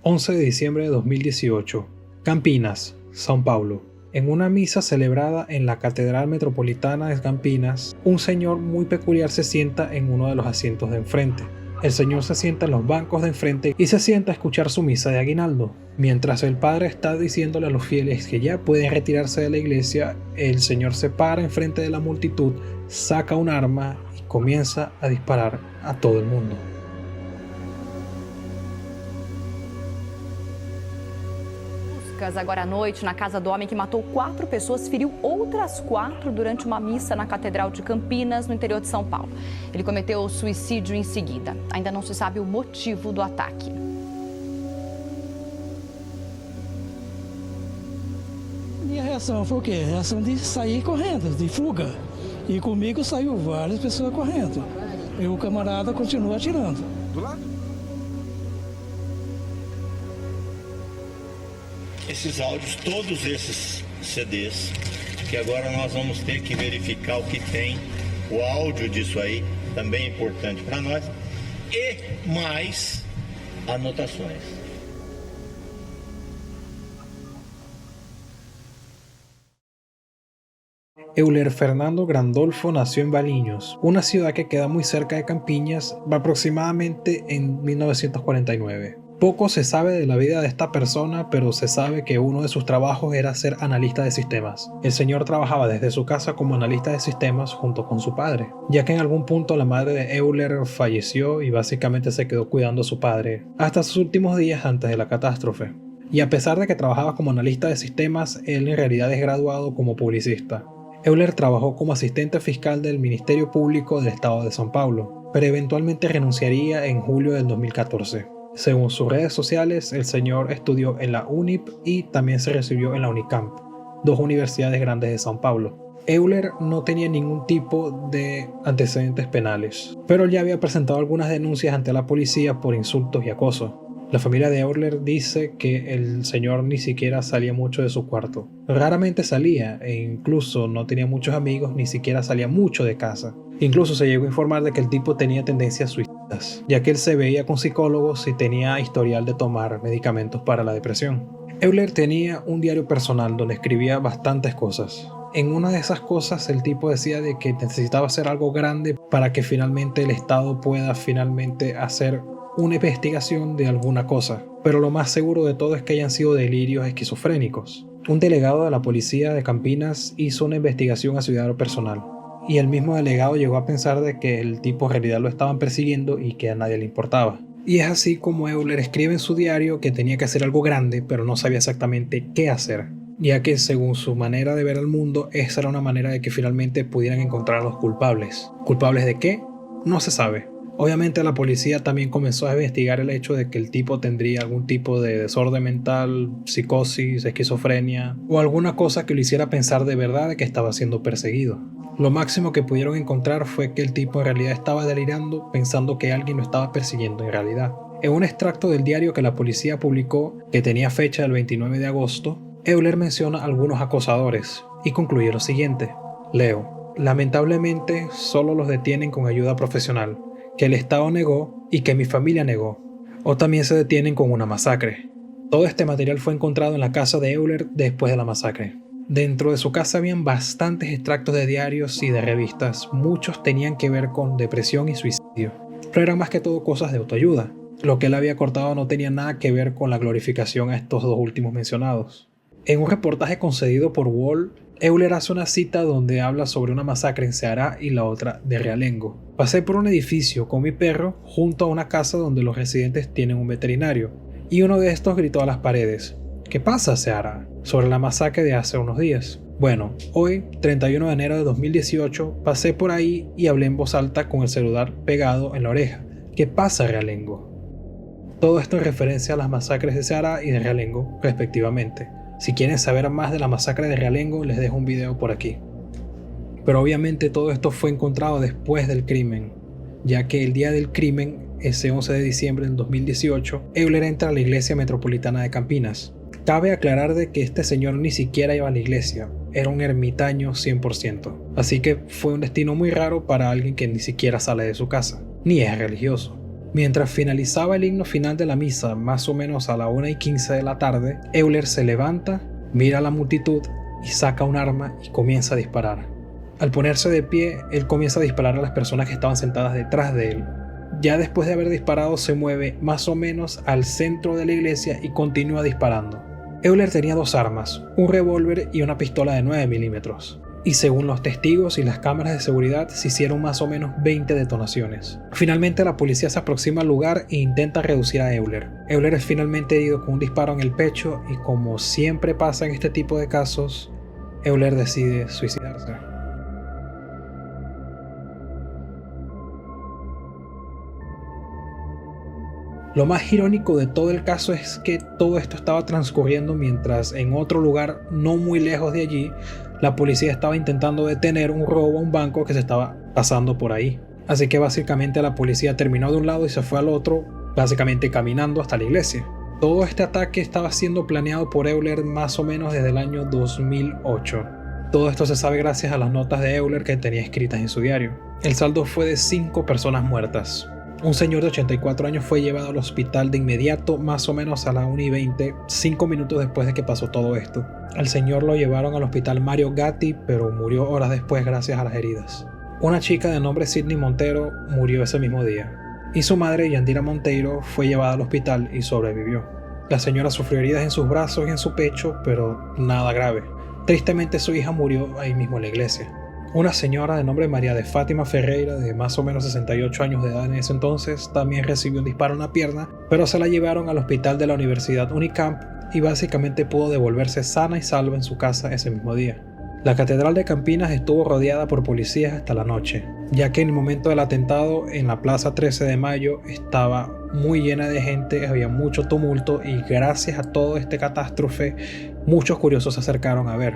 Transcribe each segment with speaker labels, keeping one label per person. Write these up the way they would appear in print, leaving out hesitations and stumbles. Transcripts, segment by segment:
Speaker 1: 11 de diciembre de 2018, Campinas, São Paulo. En una misa celebrada en la Catedral Metropolitana de Campinas, un señor muy peculiar se sienta en uno de los asientos de enfrente. El señor se sienta en los bancos de enfrente y se sienta a escuchar su misa de aguinaldo. Mientras el padre está diciéndole a los fieles que ya pueden retirarse de la iglesia, el señor se para enfrente de la multitud, saca un arma y comienza a disparar a todo el mundo.
Speaker 2: Agora à noite, na casa do homem que matou 4 pessoas, feriu outras 4 durante uma missa na Catedral de Campinas, no interior de São Paulo. Ele cometeu suicídio em seguida. Ainda não se sabe o motivo do ataque.
Speaker 3: Minha reação foi o quê? A reação de sair correndo, de fuga. E comigo saiu várias pessoas correndo. E o camarada continua atirando.
Speaker 4: Do lado?
Speaker 5: Esses áudios, todos esses CDs, que agora nós vamos ter que verificar o que tem, o áudio disso aí, também é importante para nós, e mais anotações.
Speaker 1: Euler Fernando Grandolfo nació en Valinhos, una ciudad que queda muy cerca de Campinas, aproximadamente en 1949. Poco se sabe de la vida de esta persona, pero se sabe que uno de sus trabajos era ser analista de sistemas. El señor trabajaba desde su casa como analista de sistemas junto con su padre, ya que en algún punto la madre de Euler falleció y básicamente se quedó cuidando a su padre hasta sus últimos días antes de la catástrofe. Y a pesar de que trabajaba como analista de sistemas, él en realidad es graduado como publicista. Euler trabajó como asistente fiscal del Ministerio Público del Estado de São Paulo, pero eventualmente renunciaría en julio del 2014. Según sus redes sociales, el señor estudió en la UNIP y también se recibió en la Unicamp, dos universidades grandes de São Paulo. Euler no tenía ningún tipo de antecedentes penales, pero ya había presentado algunas denuncias ante la policía por insultos y acoso. La familia de Euler dice que el señor ni siquiera salía mucho de su cuarto. Raramente salía e incluso no tenía muchos amigos, ni siquiera salía mucho de casa. Incluso se llegó a informar de que el tipo tenía tendencias suicidas, ya que él se veía con psicólogos y tenía historial de tomar medicamentos para la depresión. Euler tenía un diario personal donde escribía bastantes cosas. En una de esas cosas el tipo decía de que necesitaba hacer algo grande para que finalmente el Estado pueda finalmente hacer una investigación de alguna cosa, pero lo más seguro de todo es que hayan sido delirios esquizofrénicos. Un delegado de la policía de Campinas hizo una investigación a su diario personal, y el mismo delegado llegó a pensar de que el tipo en realidad lo estaban persiguiendo y que a nadie le importaba. Y es así como Euler escribe en su diario que tenía que hacer algo grande, pero no sabía exactamente qué hacer, ya que según su manera de ver al mundo, esa era una manera de que finalmente pudieran encontrar a los culpables. ¿Culpables de qué? No se sabe. Obviamente la policía también comenzó a investigar el hecho de que el tipo tendría algún tipo de desorden mental, psicosis, esquizofrenia o alguna cosa que lo hiciera pensar de verdad de que estaba siendo perseguido. Lo máximo que pudieron encontrar fue que el tipo en realidad estaba delirando pensando que alguien lo estaba persiguiendo en realidad. En un extracto del diario que la policía publicó, que tenía fecha del 29 de agosto, Euler menciona a algunos acosadores y concluye lo siguiente. Leo: lamentablemente solo los detienen con ayuda profesional, que el Estado negó y que mi familia negó, o también se detienen con una masacre. Todo este material fue encontrado en la casa de Euler después de la masacre. Dentro de su casa habían bastantes extractos de diarios y de revistas, muchos tenían que ver con depresión y suicidio, pero eran más que todo cosas de autoayuda. Lo que él había cortado no tenía nada que ver con la glorificación a estos dos últimos mencionados. En un reportaje concedido por Wall, Euler hace una cita donde habla sobre una masacre en Ceará y la otra de Realengo. Pasé por un edificio con mi perro junto a una casa donde los residentes tienen un veterinario, y uno de estos gritó a las paredes: ¿qué pasa, Ceará?, sobre la masacre de hace unos días. Bueno, hoy, 31 de enero de 2018, pasé por ahí y hablé en voz alta con el celular pegado en la oreja: ¿qué pasa, Realengo? Todo esto en referencia a las masacres de Ceará y de Realengo, respectivamente. Si quieren saber más de la masacre de Realengo, les dejo un video por aquí. Pero obviamente todo esto fue encontrado después del crimen, ya que el día del crimen, ese 11 de diciembre del 2018, Euler entra a la iglesia metropolitana de Campinas. Cabe aclarar de que este señor ni siquiera iba a la iglesia, era un ermitaño 100%, así que fue un destino muy raro para alguien que ni siquiera sale de su casa, ni es religioso. Mientras finalizaba el himno final de la misa, más o menos a la 1:15 de la tarde, Euler se levanta, mira a la multitud y saca un arma y comienza a disparar. Al ponerse de pie, él comienza a disparar a las personas que estaban sentadas detrás de él. Ya después de haber disparado, se mueve más o menos al centro de la iglesia y continúa disparando. Euler tenía dos armas, un revólver y una pistola de 9 milímetros. Y según los testigos y las cámaras de seguridad, se hicieron más o menos 20 detonaciones. Finalmente la policía se aproxima al lugar e intenta reducir a Euler. Euler es finalmente herido con un disparo en el pecho y, como siempre pasa en este tipo de casos, Euler decide suicidarse. Lo más irónico de todo el caso es que todo esto estaba transcurriendo mientras en otro lugar no muy lejos de allí, la policía estaba intentando detener un robo a un banco que se estaba pasando por ahí. Así que básicamente la policía terminó de un lado y se fue al otro, básicamente caminando hasta la iglesia. Todo este ataque estaba siendo planeado por Euler más o menos desde el año 2008. Todo esto se sabe gracias a las notas de Euler que tenía escritas en su diario. El saldo fue de 5 personas muertas. Un señor de 84 años fue llevado al hospital de inmediato, más o menos a la 1:20, 5 minutos después de que pasó todo esto. Al señor lo llevaron al hospital Mario Gatti, pero murió horas después gracias a las heridas. Una chica de nombre Sidney Montero murió ese mismo día, y su madre, Yandira Monteiro, fue llevada al hospital y sobrevivió. La señora sufrió heridas en sus brazos y en su pecho, pero nada grave. Tristemente su hija murió ahí mismo en la iglesia. Una señora de nombre María de Fátima Ferreira, de más o menos 68 años de edad en ese entonces, también recibió un disparo en la pierna, pero se la llevaron al hospital de la Universidad Unicamp y básicamente pudo devolverse sana y salva en su casa ese mismo día. La Catedral de Campinas estuvo rodeada por policías hasta la noche, ya que en el momento del atentado en la Plaza 13 de Mayo estaba muy llena de gente, había mucho tumulto y gracias a todo este catástrofe muchos curiosos se acercaron a ver.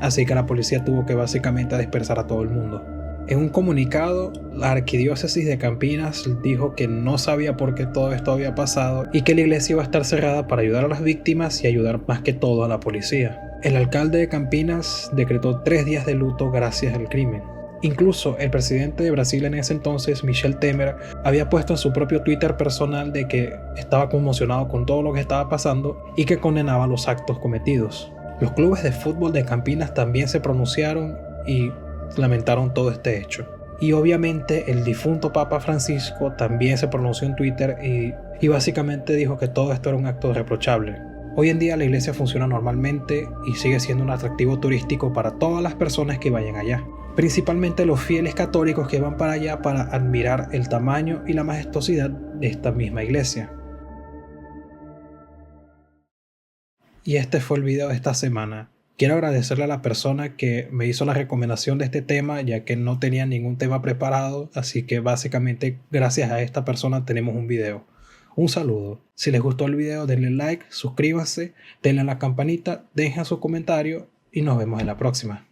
Speaker 1: Así que la policía tuvo que básicamente dispersar a todo el mundo. En un comunicado, la arquidiócesis de Campinas dijo que no sabía por qué todo esto había pasado y que la iglesia iba a estar cerrada para ayudar a las víctimas y ayudar más que todo a la policía. El alcalde de Campinas decretó 3 días de luto gracias al crimen. Incluso el presidente de Brasil en ese entonces, Michel Temer, había puesto en su propio Twitter personal de que estaba conmocionado con todo lo que estaba pasando y que condenaba los actos cometidos. Los clubes de fútbol de Campinas también se pronunciaron y lamentaron todo este hecho. Y obviamente el difunto Papa Francisco también se pronunció en Twitter y básicamente dijo que todo esto era un acto reprochable. Hoy en día la iglesia funciona normalmente y sigue siendo un atractivo turístico para todas las personas que vayan allá. Principalmente los fieles católicos que van para allá para admirar el tamaño y la majestuosidad de esta misma iglesia. Y este fue el video de esta semana. Quiero agradecerle a la persona que me hizo la recomendación de este tema, ya que no tenía ningún tema preparado, así que básicamente gracias a esta persona tenemos un video. Un saludo. Si les gustó el video denle like, suscríbanse, denle a la campanita, dejen su comentario y nos vemos en la próxima.